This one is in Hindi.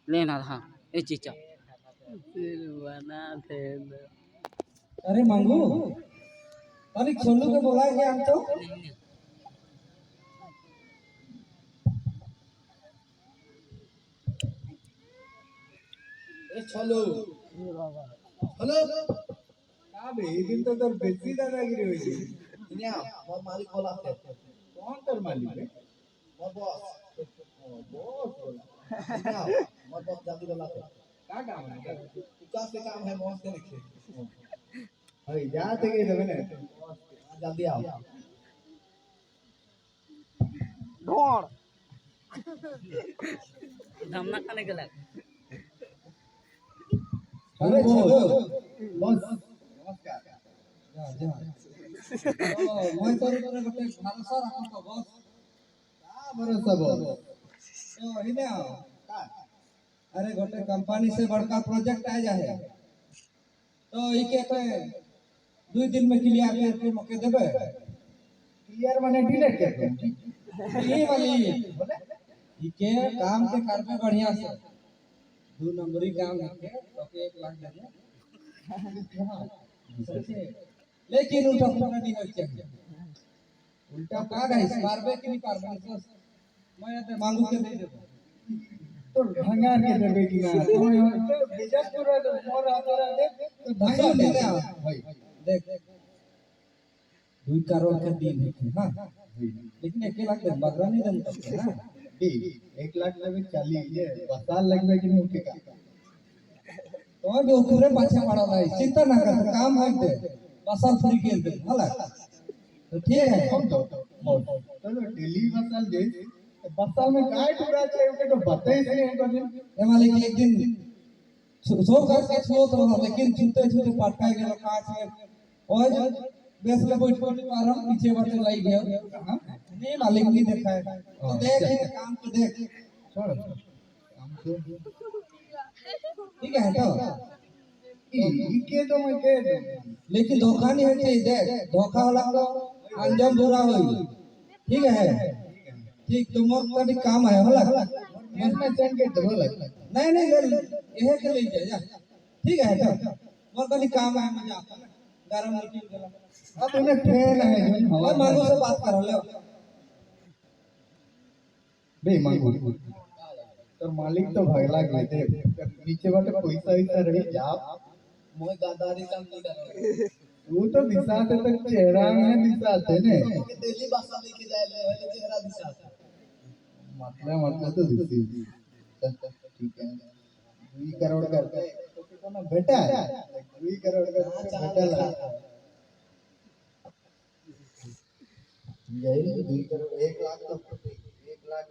लेना था ए चीचा अरे मांगू अरे छोलू के बुलाएंगे हम तो চলো হ্যালো আবে এই দিন তো তোর বেশি দাদাগিরি হয়েছে নিয়া মোর মালিক বলা আছে কোন তোর মালিক রে মোর বস बॉस बोला निया मोर बस जल्दी बोला है का काम है क्या से काम है बॉस से लिखे अरे जा ते के देबे ना जल्दी आओ ढोड़ धमना खाने के लग अरे चलो बॉस नमस्कार जा जा मैं तोर ऊपर गोटे भरोसा रखो तो बॉस का भरोसा बॉस तो हिने आओ का अरे गोटे कंपनी से बड़का प्रोजेक्ट आ जाए तो इके पे 2 दिन में क्लियर करके मौके देबे क्लियर माने डिलीट कर दो ये वाली बोले इके काम के करबे बढ़िया से 2 नंबरी काम है तो 1 लाख दे दे लेकिन उल्टा पुल्टा नहीं हो चाहिए उल्टा का गाइस पारबे कि नहीं पारबे मैं तो मांगू के दे देबो तो भंगार के देबे कि ना तो बिजनेस पूरा तो मोर आता दे तो भाई ले ले आ भाई देख 2 करोड़ के दिन है हां लेकिन 1 लाख दे बगरा नहीं दम तक ना 1 लाख में चली ये बसाल लगबे कि नहीं उठेगा तो भी ओकरे पाछे पड़ा भाई चिंता ना कर काम है दे बसल फ्री कर दे हला तो ठीक है कौन तो डेली बसाल दे बसाल में काय टुकड़ा चाहिए के तो बताई से हमको दिन ए मालिक एक दिन सो कर के छुओत रहो लेकिन छूते छूते पटकाई गेलो कांच में ओए जो बेस ले बैठ बैठ पारम पीछे बाटे लाई गयो हां नहीं मालिक नहीं देखा है तो देख ये काम को देख छोड़ काम तो ठीक है तो के तो मैं के दो लेकिन धोखा नहीं है चाहिए देख धोखा वाला तो अंजाम बुरा होई ठीक है ठीक तो मोर कभी काम है होला मैं चैन के दो लग नहीं नहीं ले यह के ले जा ठीक है तो मोर कभी काम है मजा आता है गरम मीटिंग गेला अब उन्हें ट्रेन है जो हवा मांगो से बात कर ले बे मांगो तो मालिक तो भगला गए थे नीचे बाटे पैसा ऐसा रही जा मोय गादारी काम नहीं कर वो तो दिखाते तक चेहरा में दिखाते ने दिल्ली भाषा लेके जाए ले चेहरा दिखाते मतलब तो दिखती ठीक है 2 करोड़ करके तो कितना बेटा है 2 करोड़ का बेटा ला यही 2 करोड़ 1 लाख तो 1 लाख